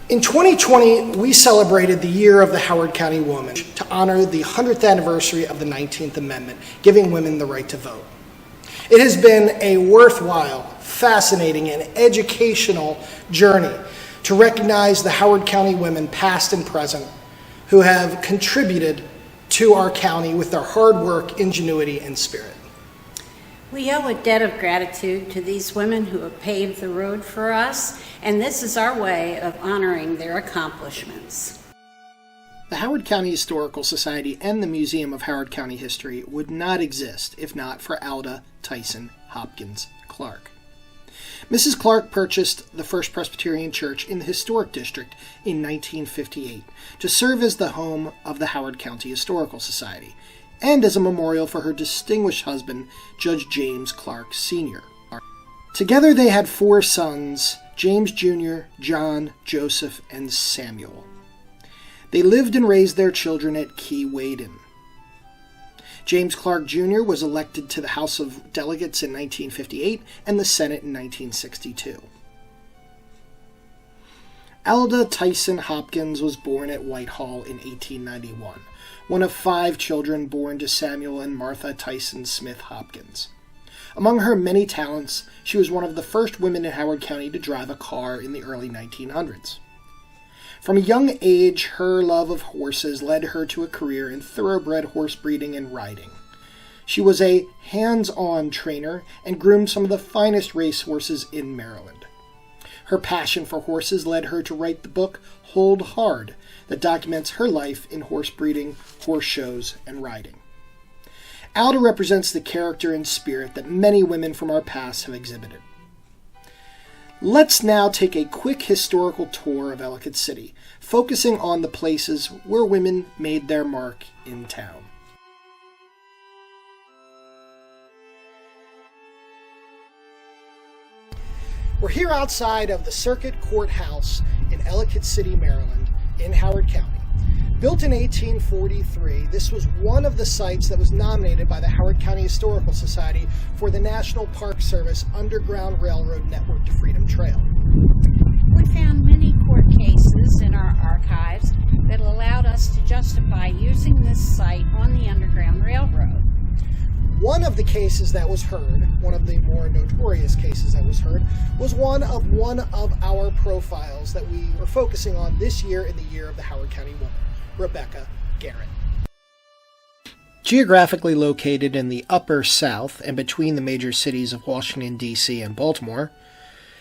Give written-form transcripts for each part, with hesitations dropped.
In 2020, we celebrated the Year of the Howard County Woman to honor the 100th anniversary of the 19th Amendment, giving women the right to vote. It has been a worthwhile, fascinating, and educational journey to recognize the Howard County women, past and present, who have contributed to our county with their hard work, ingenuity, and spirit. We owe a debt of gratitude to these women who have paved the road for us, and this is our way of honoring their accomplishments. The Howard County Historical Society and the Museum of Howard County History would not exist if not for Alda Tyson Hopkins Clark. Mrs. Clark purchased the First Presbyterian Church in the Historic District in 1958 to serve as the home of the Howard County Historical Society, and as a memorial for her distinguished husband, Judge James Clark Sr. Together they had 4 sons, James Jr., John, Joseph, and Samuel. They lived and raised their children at Key Waden. James Clark Jr. was elected to the House of Delegates in 1958 and the Senate in 1962. Alda Tyson Hopkins was born at Whitehall in 1891, one of 5 children born to Samuel and Martha Tyson Smith Hopkins. Among her many talents, she was one of the first women in Howard County to drive a car in the early 1900s. From a young age, her love of horses led her to a career in thoroughbred horse breeding and riding. She was a hands-on trainer and groomed some of the finest racehorses in Maryland. Her passion for horses led her to write the book Hold Hard, that documents her life in horse breeding, horse shows, and riding. Alda represents the character and spirit that many women from our past have exhibited. Let's now take a quick historical tour of Ellicott City, focusing on the places where women made their mark in town. We're here outside of the Circuit Courthouse in Ellicott City, Maryland, in Howard County. Built in 1843, this was one of the sites that was nominated by the Howard County Historical Society for the National Park Service Underground Railroad Network to Freedom Trail. We found many court cases in our archives that allowed us to justify using this site on the Underground Railroad. One of the cases that was heard, one of the more notorious cases that was heard, was one of our profiles that we were focusing on this year in the Year of the Howard County Woman, Rebecca Garrett. Geographically located in the Upper South and between the major cities of Washington, D.C. and Baltimore,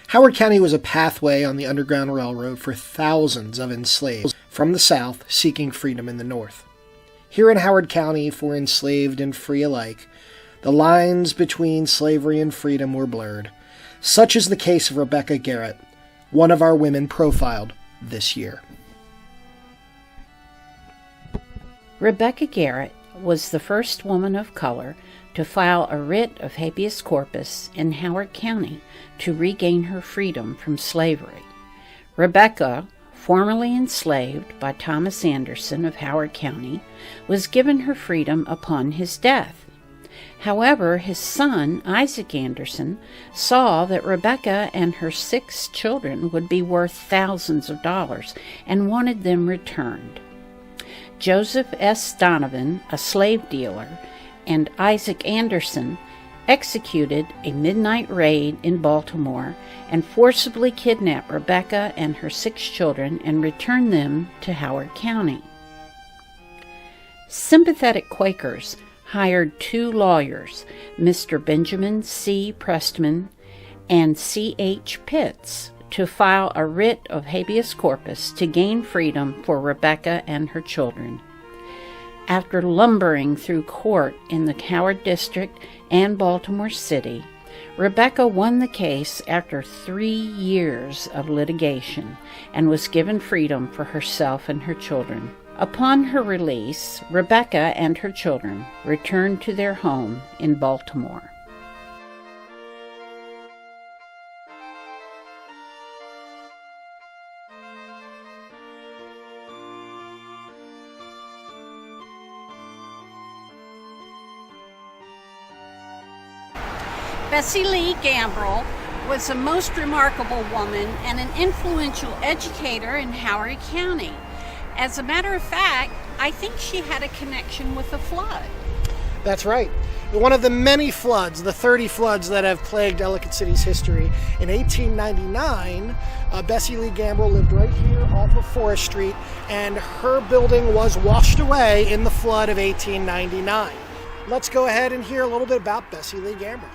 Howard County was a pathway on the Underground Railroad for thousands of enslaved from the South seeking freedom in the North. Here in Howard County, for enslaved and free alike, the lines between slavery and freedom were blurred. Such is the case of Rebecca Garrett, one of our women profiled this year. Rebecca Garrett was the first woman of color to file a writ of habeas corpus in Howard County to regain her freedom from slavery. Rebecca, formerly enslaved by Thomas Anderson of Howard County, was given her freedom upon his death. However, his son, Isaac Anderson, saw that Rebecca and her 6 children would be worth thousands of dollars and wanted them returned. Joseph S. Donovan, a slave dealer, and Isaac Anderson executed a midnight raid in Baltimore and forcibly kidnapped Rebecca and her 6 children and returned them to Howard County. Sympathetic Quakers hired 2 lawyers, Mr. Benjamin C. Prestman and C.H. Pitts, to file a writ of habeas corpus to gain freedom for Rebecca and her children. After lumbering through court in the Howard District and Baltimore City, Rebecca won the case after 3 years of litigation and was given freedom for herself and her children. Upon her release, Rebecca and her children returned to their home in Baltimore. Bessie Lee Gambrell was a most remarkable woman and an influential educator in Howard County. As a matter of fact, I think she had a connection with the flood. That's right. One of the many floods, the 30 floods that have plagued Ellicott City's history. In 1899, Bessie Lee Gamble lived right here off of Forest Street, and her building was washed away in the flood of 1899. Let's go ahead and hear a little bit about Bessie Lee Gamble.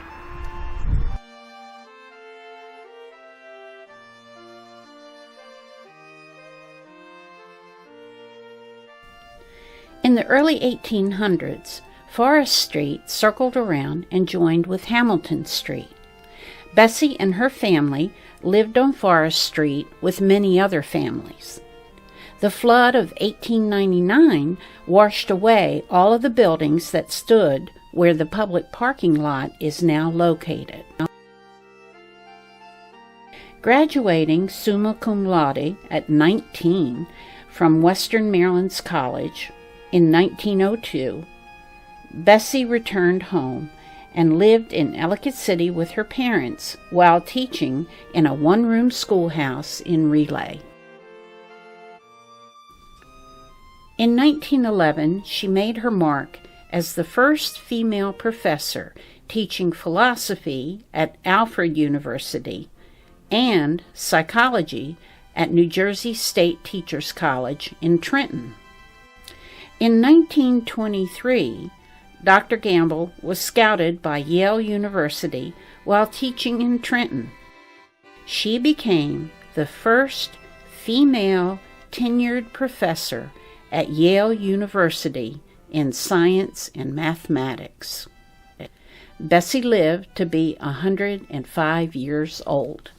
In the early 1800s, Forest Street circled around and joined with Hamilton Street. Bessie and her family lived on Forest Street with many other families. The flood of 1899 washed away all of the buildings that stood where the public parking lot is now located. Graduating summa cum laude at 19 from Western Maryland's College in 1902, Bessie returned home and lived in Ellicott City with her parents while teaching in a one-room schoolhouse in Relay. In 1911, she made her mark as the first female professor teaching philosophy at Alfred University and psychology at New Jersey State Teachers College in Trenton. In 1923, Dr. Gamble was scouted by Yale University while teaching in Trenton. She became the first female tenured professor at Yale University in science and mathematics. Bessie lived to be 105 years old.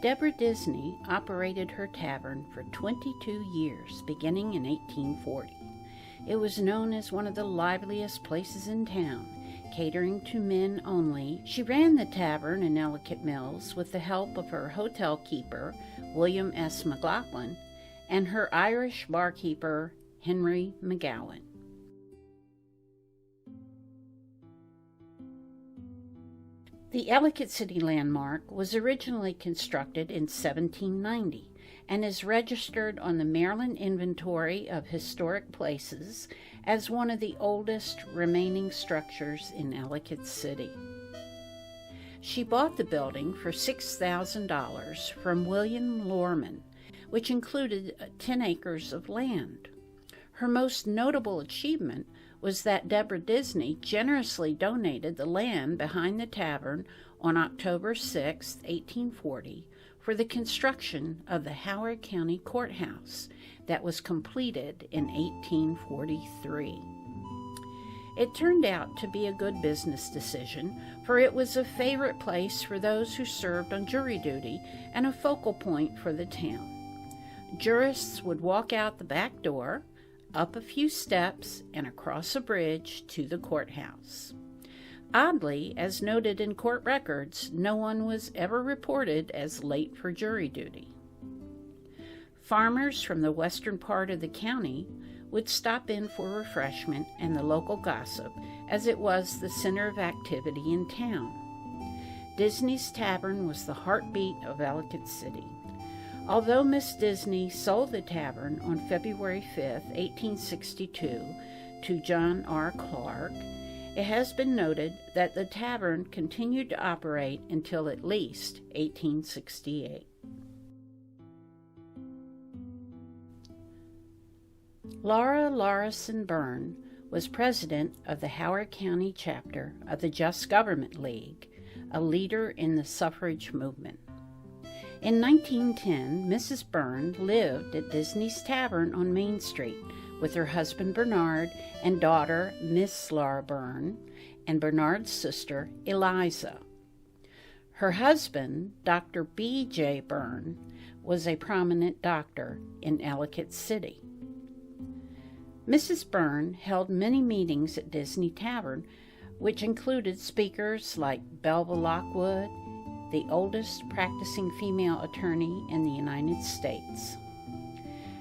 Deborah Disney operated her tavern for 22 years, beginning in 1840. It was known as one of the liveliest places in town, catering to men only. She ran the tavern in Ellicott Mills with the help of her hotel keeper, William S. McLaughlin, and her Irish barkeeper, Henry McGowan. The Ellicott City landmark was originally constructed in 1790 and is registered on the Maryland Inventory of Historic Places as one of the oldest remaining structures in Ellicott City. She bought the building for $6,000 from William Lorman, which included 10 acres of land. Her most notable achievement was that Deborah Disney generously donated the land behind the tavern on October 6, 1840, for the construction of the Howard County Courthouse that was completed in 1843. It turned out to be a good business decision, for it was a favorite place for those who served on jury duty and a focal point for the town. Jurists would walk out the back door, up a few steps, and across a bridge to the courthouse. Oddly, as noted in court records, no one was ever reported as late for jury duty. Farmers from the western part of the county would stop in for refreshment and the local gossip, as it was the center of activity in town. Disney's Tavern was the heartbeat of Ellicott City. Although Miss Disney sold the tavern on February 5, 1862, to John R. Clark, it has been noted that the tavern continued to operate until at least 1868. Laura Lawrison Byrne was president of the Howard County chapter of the Just Government League, a leader in the suffrage movement. In 1910, Mrs. Byrne lived at Disney's Tavern on Main Street with her husband Bernard and daughter Miss Laura Byrne and Bernard's sister Eliza. Her husband, Dr. B.J. Byrne, was a prominent doctor in Ellicott City. Mrs. Byrne held many meetings at Disney Tavern, which included speakers like Belva Lockwood, the oldest practicing female attorney in the United States.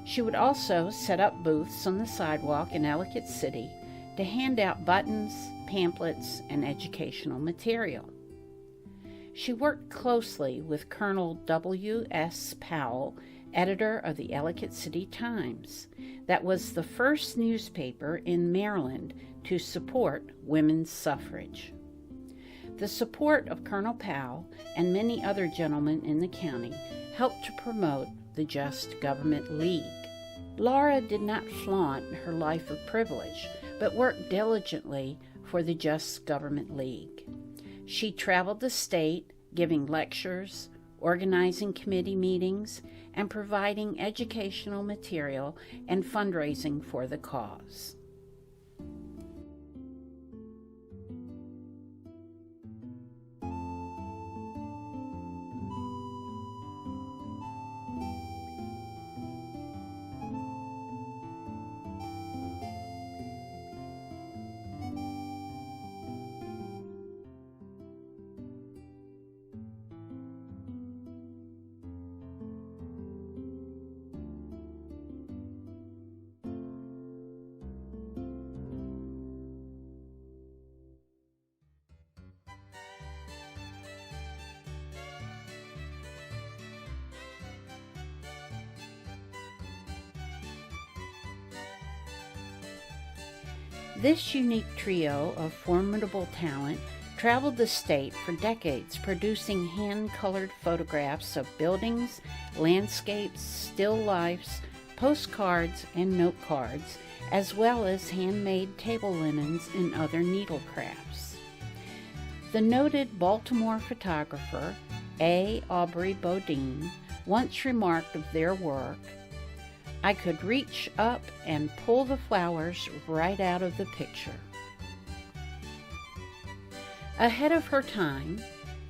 She would also set up booths on the sidewalk in Ellicott City to hand out buttons, pamphlets, and educational material. She worked closely with Colonel W.S. Powell, editor of the Ellicott City Times, that was the first newspaper in Maryland to support women's suffrage. The support of Colonel Powell and many other gentlemen in the county helped to promote the Just Government League. Laura did not flaunt her life of privilege, but worked diligently for the Just Government League. She traveled the state, giving lectures, organizing committee meetings, and providing educational material and fundraising for the cause. This unique trio of formidable talent traveled the state for decades, producing hand-colored photographs of buildings, landscapes, still lifes, postcards, and note cards, as well as handmade table linens and other needle crafts. The noted Baltimore photographer A. Aubrey Bodine once remarked of their work, "I could reach up and pull the flowers right out of the picture." Ahead of her time,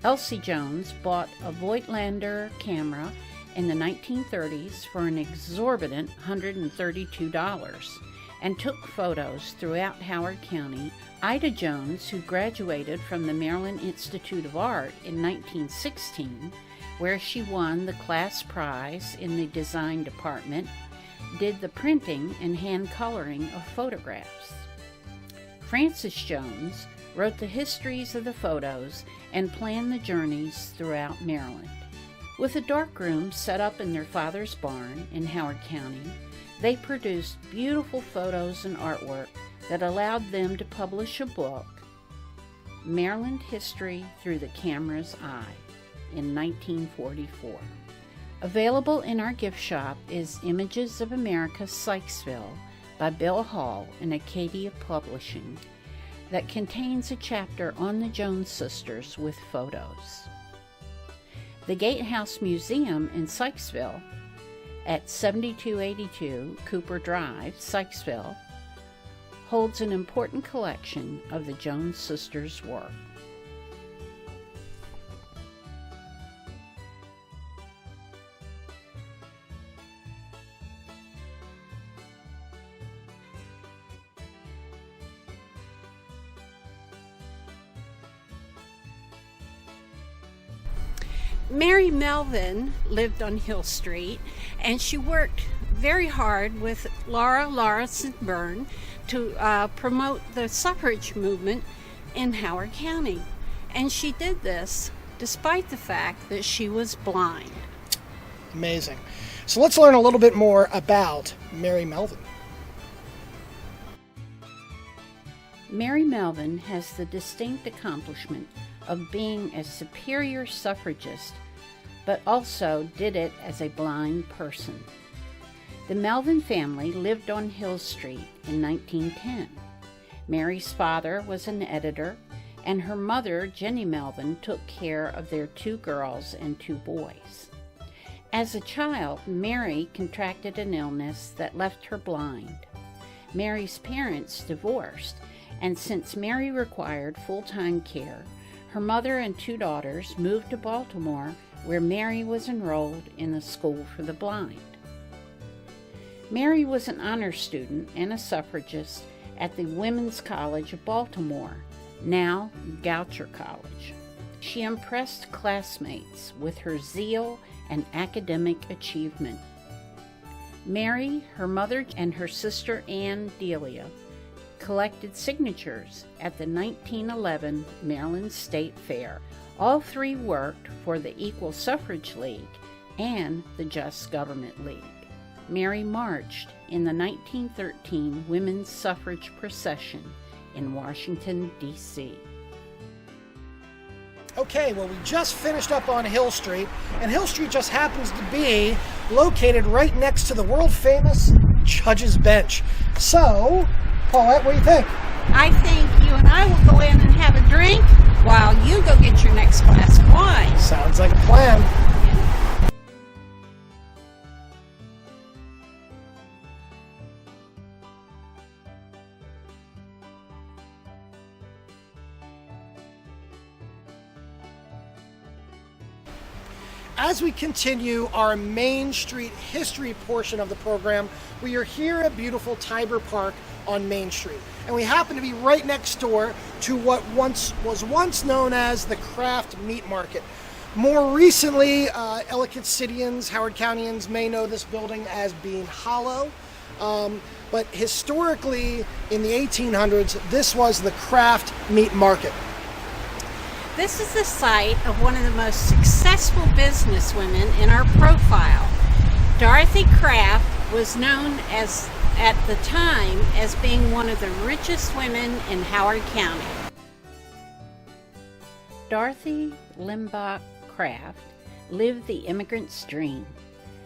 Elsie Jones bought a Voigtlander camera in the 1930s for an exorbitant $132 and took photos throughout Howard County. Ida Jones, who graduated from the Maryland Institute of Art in 1916, where she won the class prize in the design department, did the printing and hand coloring of photographs. Frances Jones wrote the histories of the photos and planned the journeys throughout Maryland. With a darkroom set up in their father's barn in Howard County, they produced beautiful photos and artwork that allowed them to publish a book, Maryland History Through the Camera's Eye, in 1944. Available in our gift shop is Images of America Sykesville by Bill Hall in Acadia Publishing that contains a chapter on the Jones sisters with photos. The Gatehouse Museum in Sykesville at 7282 Cooper Drive, Sykesville, holds an important collection of the Jones sisters' work. Mary Melvin lived on Hill Street, and she worked very hard with Laura Lawrence Byrne to promote the suffrage movement in Howard County. And she did this despite the fact that she was blind. Amazing. So let's learn a little bit more about Mary Melvin. Mary Melvin has the distinct accomplishment of being a superior suffragist, but also did it as a blind person. The Melvin family lived on Hill Street in 1910. Mary's father was an editor, and her mother, Jenny Melvin, took care of their 2 girls and 2 boys. As a child, Mary contracted an illness that left her blind. Mary's parents divorced, and since Mary required full-time care, her mother and 2 daughters moved to Baltimore where Mary was enrolled in the School for the Blind. Mary was an honor student and a suffragist at the Women's College of Baltimore, now Goucher College. She impressed classmates with her zeal and academic achievement. Mary, her mother, and her sister Ann Delia collected signatures at the 1911 Maryland State Fair. All three worked for the Equal Suffrage League and the Just Government League. Mary marched in the 1913 Women's Suffrage Procession in Washington, D.C. Okay, well, we just finished up on Hill Street, and Hill Street just happens to be located right next to the world-famous Judge's Bench. So, Paulette, what do you think? I think you and I will go in and have a drink while you go get your next glass of wine. Sounds like a plan. As we continue our Main Street history portion of the program, we are here at beautiful Tiber Park on Main Street. And we happen to be right next door to what was once known as the Craft Meat Market. More recently, Ellicott Cityans, Howard Countyans may know this building as being hollow. But historically, in the 1800s, this was the Craft Meat Market. This is the site of one of the most successful businesswomen in our profile. Dorothy Craft was known as, at the time, as being one of the richest women in Howard County. Dorothy Limbach Craft lived the immigrant's dream.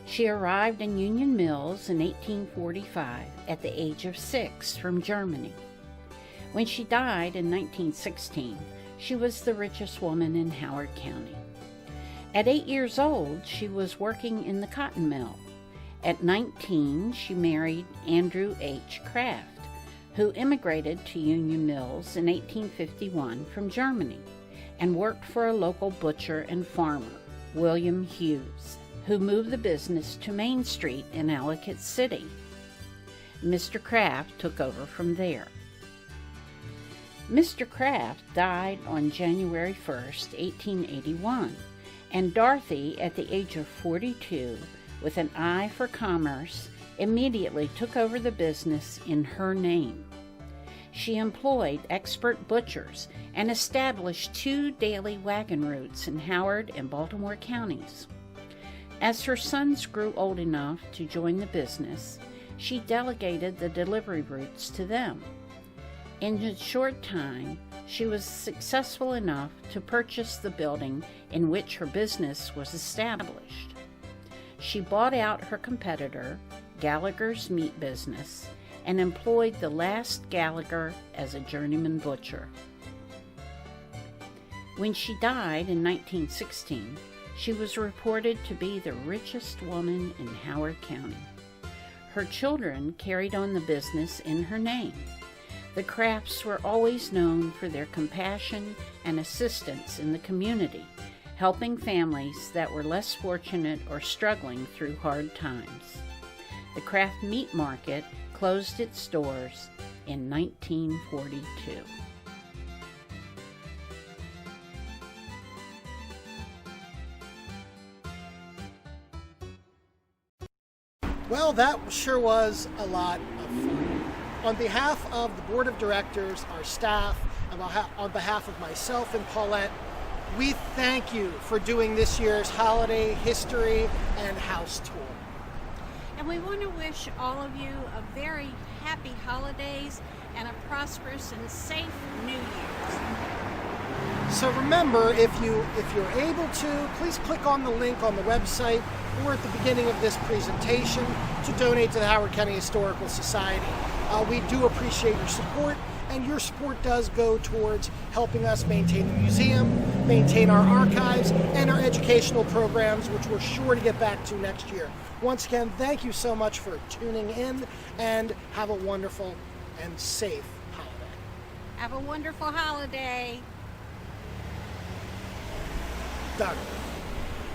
She arrived in Union Mills in 1845 at the age of 6 from Germany. When she died in 1916, she was the richest woman in Howard County. At 8 years old, she was working in the cotton mill. At 19, she married Andrew H. Craft, who immigrated to Union Mills in 1851 from Germany and worked for a local butcher and farmer, William Hughes, who moved the business to Main Street in Ellicott City. Mr. Craft took over from there. Mr. Craft died on January 1st, 1881, and Dorothy, at the age of 42, with an eye for commerce, immediately took over the business in her name. She employed expert butchers and established 2 daily wagon routes in Howard and Baltimore counties. As her sons grew old enough to join the business, she delegated the delivery routes to them. In a short time, she was successful enough to purchase the building in which her business was established. She bought out her competitor, Gallagher's Meat Business, and employed the last Gallagher as a journeyman butcher. When she died in 1916, she was reported to be the richest woman in Howard County. Her children carried on the business in her name. The Crafts were always known for their compassion and assistance in the community, helping families that were less fortunate or struggling through hard times. The Craft Meat Market closed its doors in 1942. Well, that sure was a lot of fun. On behalf of the Board of Directors, our staff, and on behalf of myself and Paulette, we thank you for doing this year's holiday history and house tour. And we want to wish all of you a very happy holidays and a prosperous and safe New Year's. So remember, if you're able to, please click on the link on the website or at the beginning of this presentation to donate to the Howard County Historical Society. We do appreciate your support, and your support does go towards helping us maintain the museum, maintain our archives, and our educational programs, which we're sure to get back to next year. Once again, thank you so much for tuning in, and have a wonderful and safe holiday. Have a wonderful holiday. Done.